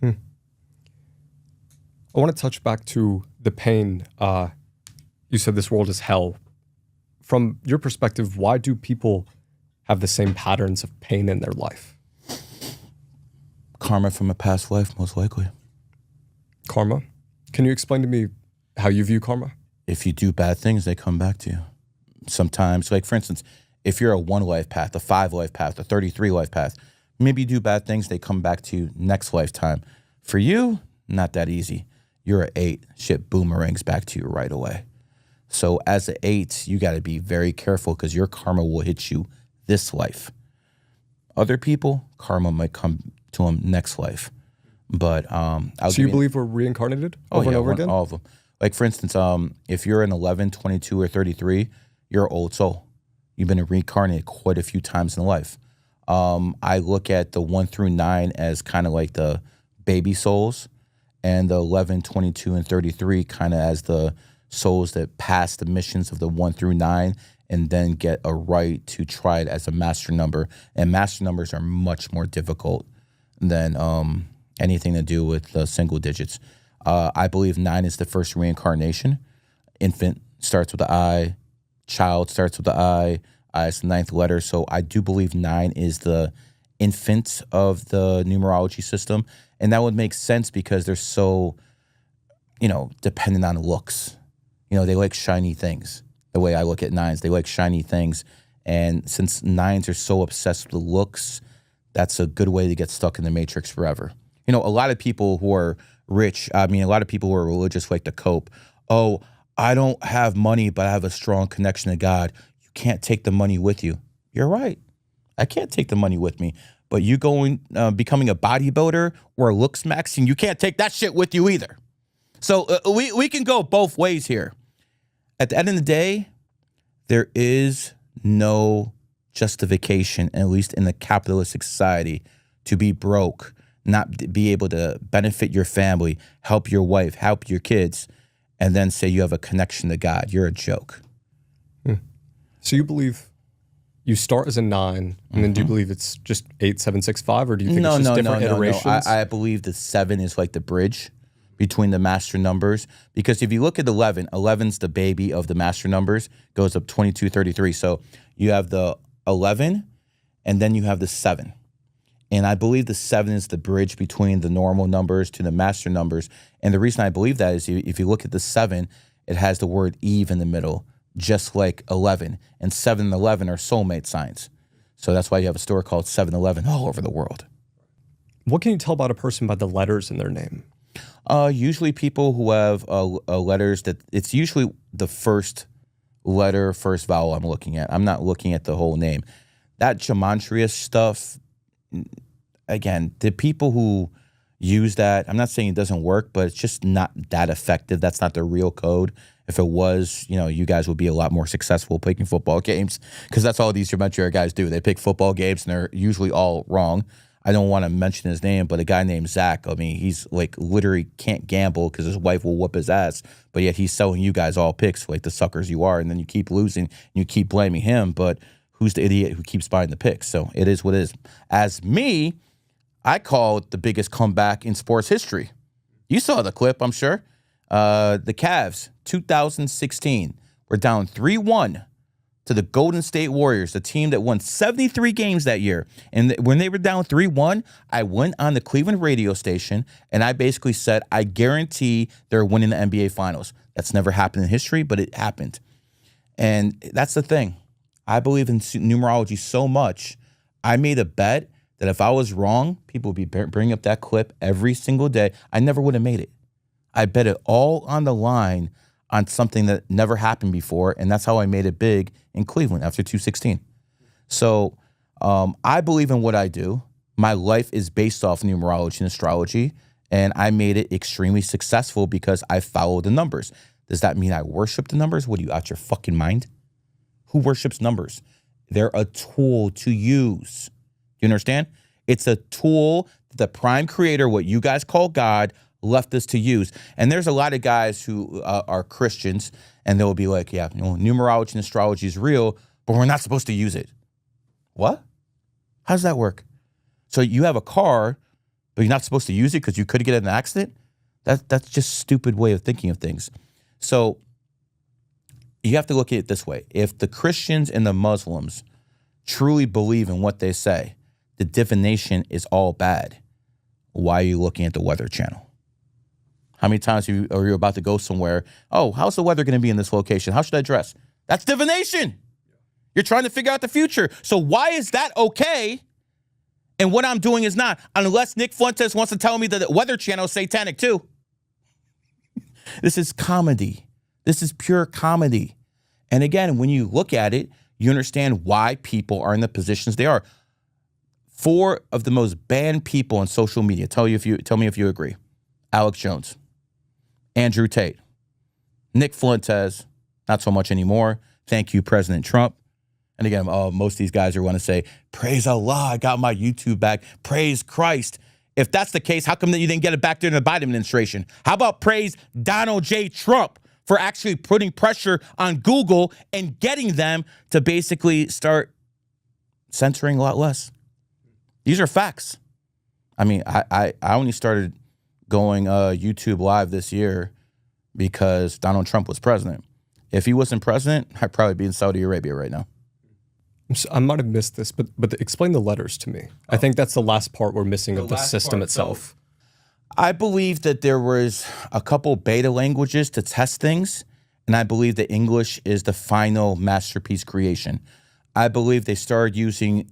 Hmm. I want to touch back to the pain. You said this world is hell. From your perspective, why do people have the same patterns of pain in their life? Karma from a past life, most likely. Karma? Can you explain to me how you view karma? If you do bad things, they come back to you. Sometimes, like for instance, if you're a 1 life path, a 5 life path, a 33 life path, maybe you do bad things, they come back to you next lifetime. For you, not that easy. You're an 8, shit boomerangs back to you right away. So as an 8, you got to be very careful because your karma will hit you this life. Other people, karma might come to them next life. But so you believe we're reincarnated over and over again? All of them. Like for instance, if you're an 11, 22, or 33, you're an old soul. You've been reincarnated quite a few times in life. I look at the 1 through 9 as kind of like the baby souls, and the 11, 22, and 33 kind of as the souls that pass the missions of the 1 through 9 and then get a right to try it as a master number. And master numbers are much more difficult than anything to do with the single digits. I believe 9 is the first reincarnation. Infant starts with the I, child starts with the I is the 9th letter. So I do believe 9 is the infant of the numerology system. And that would make sense because they're so, dependent on looks. They like shiny things. The way I look at 9s, they like shiny things. And since 9s are so obsessed with looks, that's a good way to get stuck in the matrix forever. A lot of people who are rich, a lot of people who are religious like to cope. Oh, I don't have money, but I have a strong connection to God. You can't take the money with you. You're right. I can't take the money with me. But you going, becoming a bodybuilder or looks maxing, you can't take that shit with you either. So we can go both ways here. At the end of the day, there is no justification, at least in the capitalistic society, to be broke, not be able to benefit your family, help your wife, help your kids, and then say you have a connection to God. You're a joke. So you believe you start as a 9, and then do you believe it's just 8, 7, 6, 5, or do you think it's just different iterations? No. I believe the 7 is like the bridge between the master numbers. Because if you look at 11, 11's the baby of the master numbers, goes up 22, 33. So you have the 11, and then you have the 7. And I believe the 7 is the bridge between the normal numbers to the master numbers. And the reason I believe that is if you look at the 7, it has the word Eve in the middle, just like 11. And 7 and 11 are soulmate signs. So that's why you have a store called 7-Eleven all over the world. What can you tell about a person by the letters in their name? Usually people who have letters that it's usually the first letter, first vowel I'm looking at. I'm not looking at the whole name. That gematria stuff, again, the people who use that, I'm not saying it doesn't work, but it's just not that effective. That's not the real code. If it was, you guys would be a lot more successful picking football games because that's all these gematria guys do. They pick football games and they're usually all wrong. I don't want to mention his name, but a guy named Zach, he's like literally can't gamble because his wife will whoop his ass, but yet he's selling you guys all picks like the suckers you are, and then you keep losing and you keep blaming him, but who's the idiot who keeps buying the picks? So it is what it is. As me, I call it the biggest comeback in sports history. You saw the clip, I'm sure. The Cavs, 2016, were down 3-1 to the Golden State Warriors, the team that won 73 games that year. And when they were down 3-1, I went on the Cleveland radio station and I basically said, I guarantee they're winning the NBA Finals. That's never happened in history, but it happened. And that's the thing. I believe in numerology so much, I made a bet that if I was wrong, people would be bringing up that clip every single day. I never would have made it. I bet it all on the line on something that never happened before, and that's how I made it big in Cleveland after 2016. So I believe in what I do. My life is based off numerology and astrology, and I made it extremely successful because I followed the numbers. Does that mean I worship the numbers? What are you, out your fucking mind? Who worships numbers? They're a tool to use. You understand? It's a tool that the prime creator, what you guys call God, left us to use. And there's a lot of guys who are Christians, and they'll be like, yeah, numerology and astrology is real, but we're not supposed to use it. What? How does that work? So you have a car, but you're not supposed to use it because you could get in an accident. That's just a stupid way of thinking of things. So you have to look at it this way. If the Christians and the Muslims truly believe in what they say, the divination is all bad, why are you looking at the Weather Channel? How many times are you about to go somewhere? Oh, how's the weather going to be in this location? How should I dress? That's divination. You're trying to figure out the future. So why is that okay? And what I'm doing is not, unless Nick Fuentes wants to tell me that the Weather Channel is satanic too. This is comedy. This is pure comedy. And again, when you look at it, you understand why people are in the positions they are. 4 of the most banned people on social media. Tell me if you agree. Alex Jones, Andrew Tate, Nick Fuentes, not so much anymore. Thank you, President Trump. And again, most of these guys are going to say, praise Allah, I got my YouTube back. Praise Christ. If that's the case, how come that you didn't get it back during the Biden administration? How about praise Donald J. Trump for actually putting pressure on Google and getting them to basically start censoring a lot less? These are facts. I mean, I only started going YouTube live this year because Donald Trump was president. If he wasn't president, I'd probably be in Saudi Arabia right now. I might have missed this, but explain the letters to me. I think that's the last part we're missing of the system itself. I believe that there was a couple beta languages to test things, and I believe that English is the final masterpiece creation. I believe they started using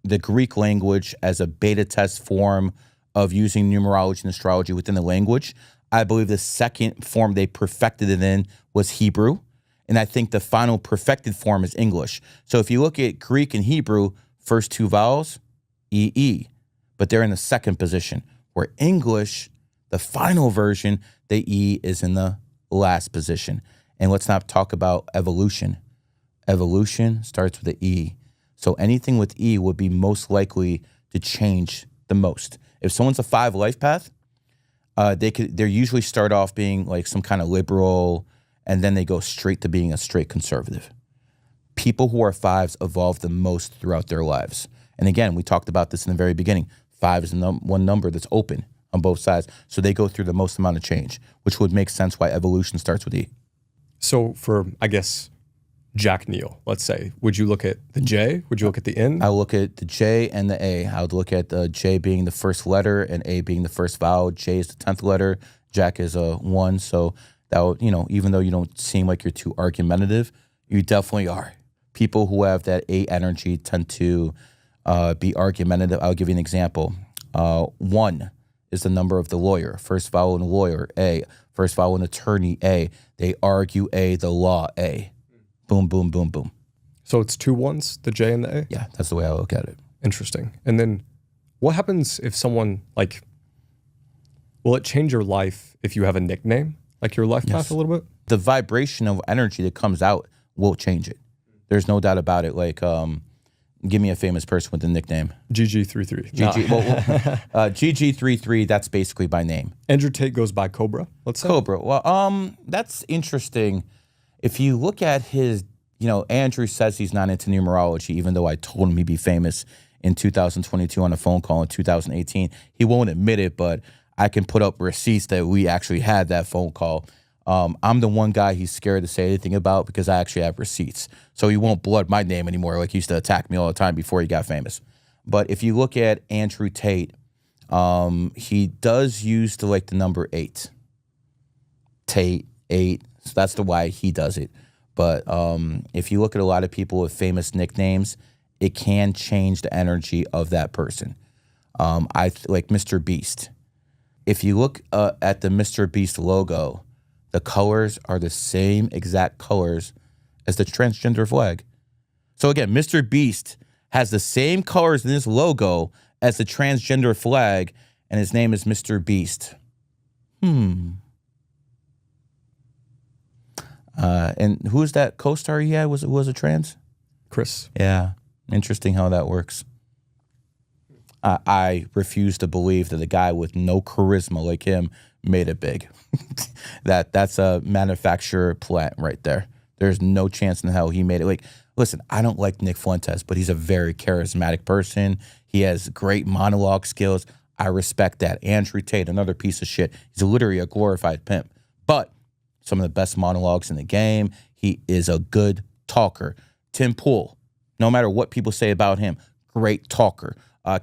the Greek language as a beta test form of using numerology and astrology within the language. I believe the second form they perfected it in was Hebrew. And I think the final perfected form is English. So if you look at Greek and Hebrew, first 2 vowels, E. But they're in the second position. Where English, the final version, the E is in the last position. And let's not talk about evolution. Evolution starts with the E. So anything with E would be most likely to change the most. If someone's a 5 life path, they usually start off being like some kind of liberal, and then they go straight to being a straight conservative. People who are 5s evolve the most throughout their lives. And again, we talked about this in the very beginning. 5 is one number that's open on both sides. So they go through the most amount of change, which would make sense why evolution starts with E. So for, I guess, Jack Neal, let's say, would you look at the J? Would you look at the N? I would look at the J and the A. I would look at the J being the first letter and A being the first vowel. J is the 10th letter. Jack is a 1. So that would, even though you don't seem like you're too argumentative, you definitely are. People who have that A energy tend to be argumentative. I'll give you an example. 1 is the number of the lawyer. First vowel in lawyer, A. First vowel in attorney, A. They argue A, the law, A. Boom, boom, boom, boom. So it's 2 1s, the J and the A? Yeah, that's the way I look at it. Interesting. And then what happens if someone, will it change your life if you have a nickname? Like your life path a little bit? The vibration of energy that comes out will change it. There's no doubt about it. Like, give me a famous person with a nickname. GG33. GG33, that's basically by name. Andrew Tate goes by Cobra, let's say. Cobra. Well, that's interesting. If you look at his, Andrew says he's not into numerology, even though I told him he'd be famous in 2022 on a phone call in 2018. He won't admit it, but I can put up receipts that we actually had that phone call. I'm the one guy he's scared to say anything about because I actually have receipts. So he won't blood my name anymore like he used to attack me all the time before he got famous. But if you look at Andrew Tate, he does use the number 8. Tate, 8. So that's the why he does it. But if you look at a lot of people with famous nicknames, it can change the energy of that person. Like Mr. Beast. If you look at the Mr. Beast logo, the colors are the same exact colors as the transgender flag. So again, Mr. Beast has the same colors in his logo as the transgender flag, and his name is Mr. Beast. And who's that co-star he had? Was a trans? Chris. Yeah. Interesting how that works. I refuse to believe that a guy with no charisma like him made it big. That's a manufacturer plant right there. There's no chance in hell he made it. Listen, I don't like Nick Fuentes, but he's a very charismatic person. He has great monologue skills. I respect that. Andrew Tate, another piece of shit. He's literally a glorified pimp. But some of the best monologues in the game. He is a good talker. Tim Pool, no matter what people say about him, great talker.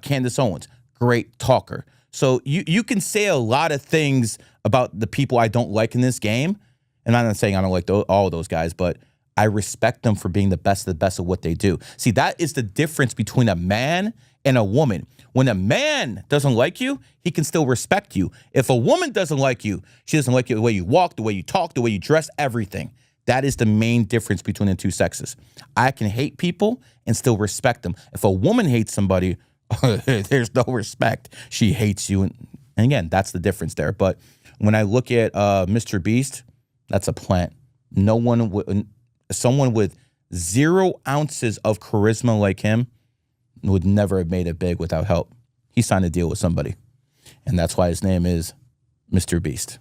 Candace Owens, great talker. So you can say a lot of things about the people I don't like in this game. And I'm not saying I don't like all of those guys, but I respect them for being the best of what they do. See, that is the difference between a man and a woman. When a man doesn't like you, he can still respect you. If a woman doesn't like you, she doesn't like you the way you walk, the way you talk, the way you dress, everything. That is the main difference between the two sexes. I can hate people and still respect them. If a woman hates somebody, there's no respect. She hates you. And again, that's the difference there. But when I look at Mr. Beast, that's a plant. Someone with 0 ounces of charisma like him would never have made it big without help. He signed a deal with somebody. And that's why his name is Mr. Beast.